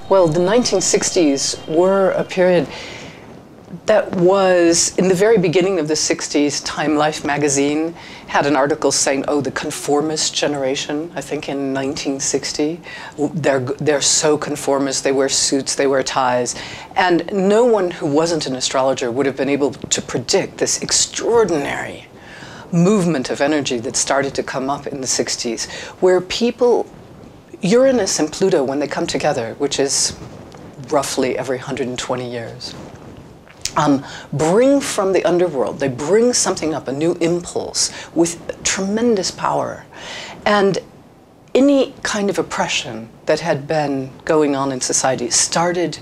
Well, the 1960s were a period that was, in the very beginning of the 60s, Time Life magazine had an article saying, oh, the conformist generation, I think in 1960. They're so conformist, they wear suits, they wear ties. And no one who wasn't an astrologer would have been able to predict this extraordinary movement of energy that started to come up in the 60s, where people, Uranus and Pluto, when they come together, which is roughly every 120 years, bring from the underworld, they bring something up, a new impulse with tremendous power. And any kind of oppression that had been going on in society started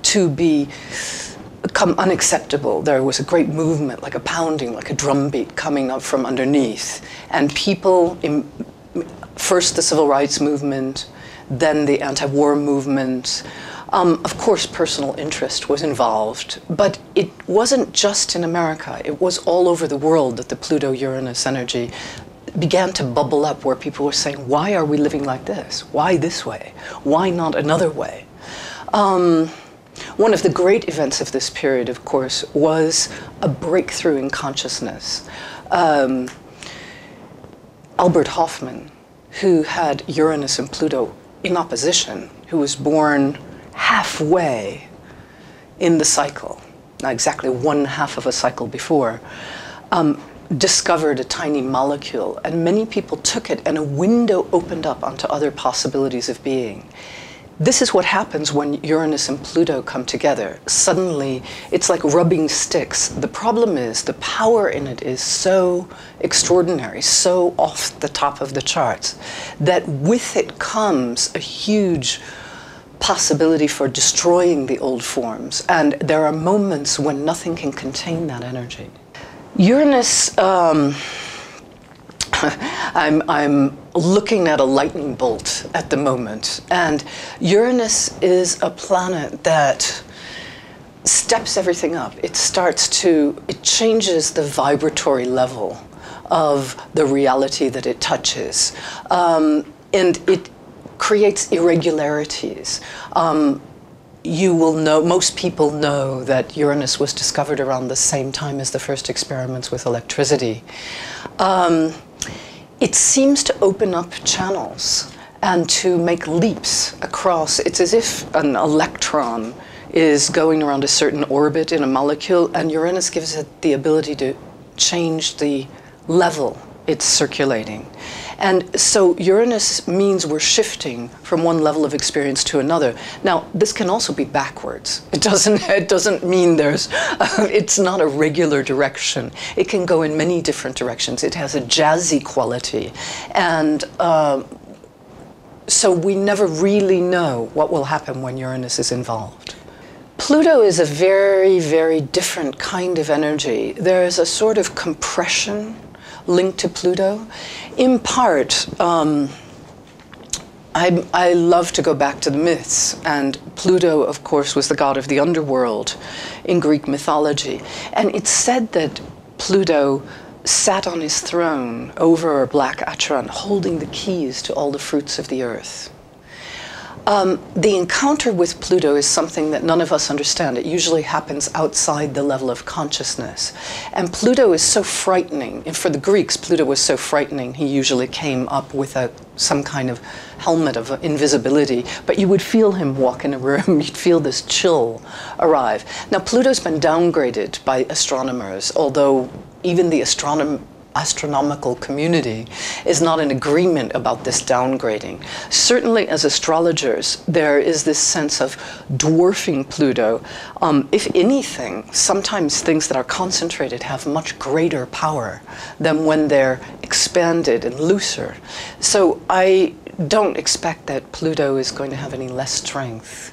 to become unacceptable. There was a great movement, like a pounding, like a drumbeat coming up from underneath. And people, first the civil rights movement, then the anti-war movement. Of course, personal interest was involved, but it wasn't just in America. It was all over the world that the Pluto-Uranus energy began to bubble up, where people were saying, why are we living like this? Why this way? Why not another way? One of the great events of this period, of course, was a breakthrough in consciousness. Albert Hoffman, who had Uranus and Pluto in opposition, who was born halfway in the cycle, not exactly one half of a cycle before, discovered a tiny molecule, and many people took it, and a window opened up onto other possibilities of being. This is what happens when Uranus and Pluto come together. Suddenly, it's like rubbing sticks. The problem is the power in it is so extraordinary, so off the top of the charts, that with it comes a huge possibility for destroying the old forms. And there are moments when nothing can contain that energy. Uranus, I'm looking at a lightning bolt at the moment, and Uranus is a planet that steps everything up. It changes the vibratory level of the reality that it touches. And it creates irregularities. You will know, most people know that Uranus was discovered around the same time as the first experiments with electricity. It seems to open up channels and to make leaps across. It's as if an electron is going around a certain orbit in a molecule, and Uranus gives it the ability to change the level it's circulating. And so Uranus means we're shifting from one level of experience to another. Now, this can also be backwards. It doesn't mean it's not a regular direction. It can go in many different directions. It has a jazzy quality. And so we never really know what will happen when Uranus is involved. Pluto is a very, very different kind of energy. There is a sort of compression linked to Pluto. In part, I love to go back to the myths, and Pluto, of course, was the god of the underworld in Greek mythology. And it's said that Pluto sat on his throne over a black Acheron, holding the keys to all the fruits of the earth. The encounter with Pluto is something that none of us understand. It usually happens outside the level of consciousness. And Pluto is so frightening. And for the Greeks, Pluto was so frightening, he usually came up with some kind of helmet of invisibility. But you would feel him walk in a room. You'd feel this chill arrive. Now, Pluto's been downgraded by astronomers, although even the astronomical community is not in agreement about this downgrading. Certainly as astrologers, there is this sense of dwarfing Pluto. If anything, sometimes things that are concentrated have much greater power than when they're expanded and looser. So I don't expect that Pluto is going to have any less strength.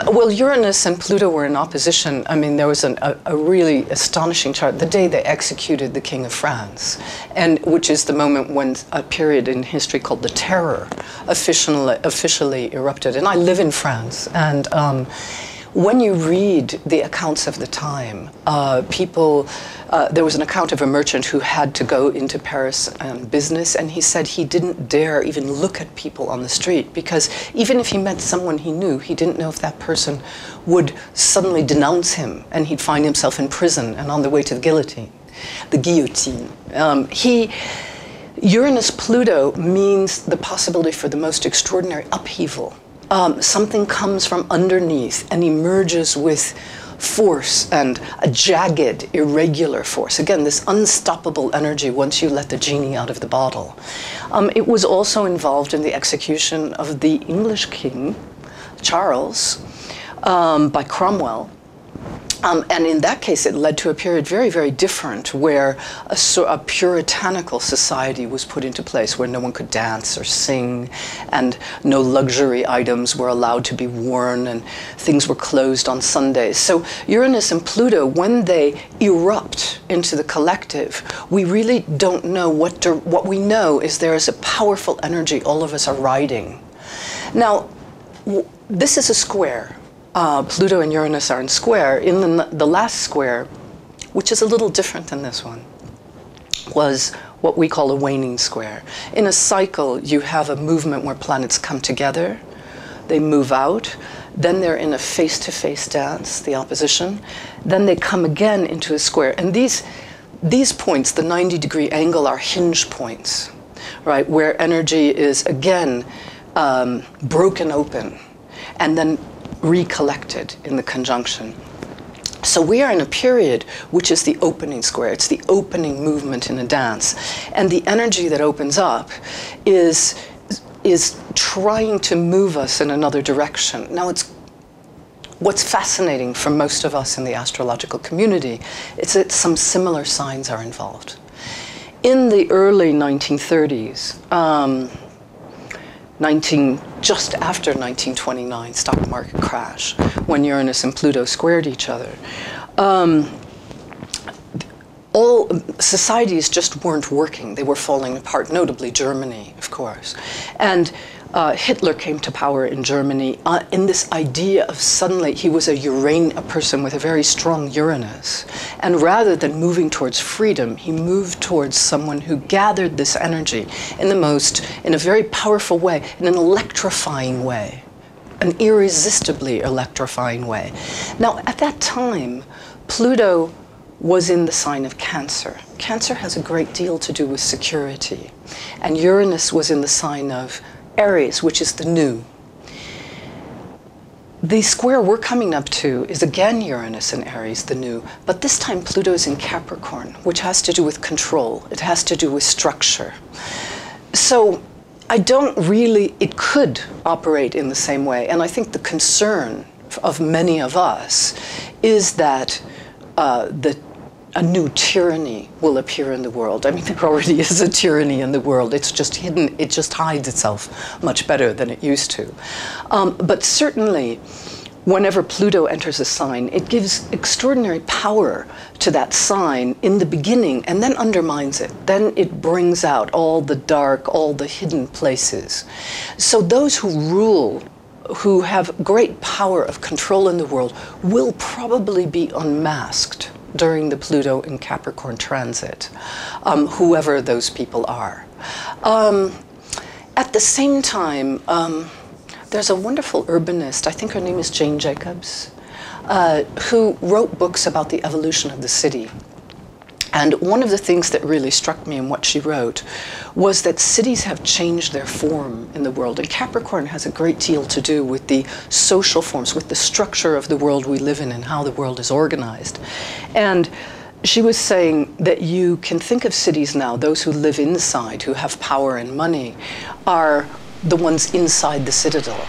Well, Uranus and Pluto were in opposition. I mean, there was a really astonishing chart the day they executed the King of France, and which is the moment when a period in history called the Terror officially erupted. And I live in France, and when you read the accounts of the time, there was an account of a merchant who had to go into Paris on business, and he said he didn't dare even look at people on the street because even if he met someone he knew, he didn't know if that person would suddenly denounce him and he'd find himself in prison and on the way to the guillotine. The guillotine. Uranus-Pluto means the possibility for the most extraordinary upheaval. Something comes from underneath and emerges with force and a jagged, irregular force. Again, this unstoppable energy once you let the genie out of the bottle. It was also involved in the execution of the English king, Charles, by Cromwell. And in that case, it led to a period very, very different where a puritanical society was put into place where no one could dance or sing and no luxury items were allowed to be worn and things were closed on Sundays. So Uranus and Pluto, when they erupt into the collective, we really don't know what we know is there is a powerful energy all of us are riding. Now, this is a square. Pluto and Uranus are in square. In the last square, which is a little different than this one, was what we call a waning square. In a cycle, you have a movement where planets come together, they move out, then they're in a face-to-face dance, the opposition, then they come again into a square. And these points, the 90-degree angle, are hinge points, right, where energy is again broken open and then recollected in the conjunction. So we are in a period which is the opening square. It's the opening movement in a dance. And the energy that opens up is trying to move us in another direction. Now, what's fascinating for most of us in the astrological community is that some similar signs are involved. In the early 1930s, just after 1929 stock market crash, when Uranus and Pluto squared each other, all societies just weren't working. They were falling apart, notably Germany, of course. And Hitler came to power in Germany in this idea of suddenly he was a person with a very strong Uranus. And rather than moving towards freedom, he moved towards someone who gathered this energy in a very powerful way, in an electrifying way, an irresistibly electrifying way. Now, at that time, Pluto was in the sign of Cancer. Cancer has a great deal to do with security. And Uranus was in the sign of Aries, which is the new. The square we're coming up to is again Uranus and Aries, the new, but this time Pluto is in Capricorn, which has to do with control. It has to do with structure. So it could operate in the same way. And I think the concern of many of us is that a new tyranny will appear in the world. I mean, there already is a tyranny in the world. It's just hidden. It just hides itself much better than it used to. But certainly, whenever Pluto enters a sign, it gives extraordinary power to that sign in the beginning and then undermines it. Then it brings out all the dark, all the hidden places. So those who rule, who have great power of control in the world, will probably be unmasked during the Pluto in Capricorn transit, whoever those people are. At the same time, there's a wonderful urbanist, I think her name is Jane Jacobs, who wrote books about the evolution of the city. And one of the things that really struck me in what she wrote was that cities have changed their form in the world. And Capricorn has a great deal to do with the social forms, with the structure of the world we live in and how the world is organized. And she was saying that you can think of cities now, those who live inside, who have power and money, are the ones inside the Citadel.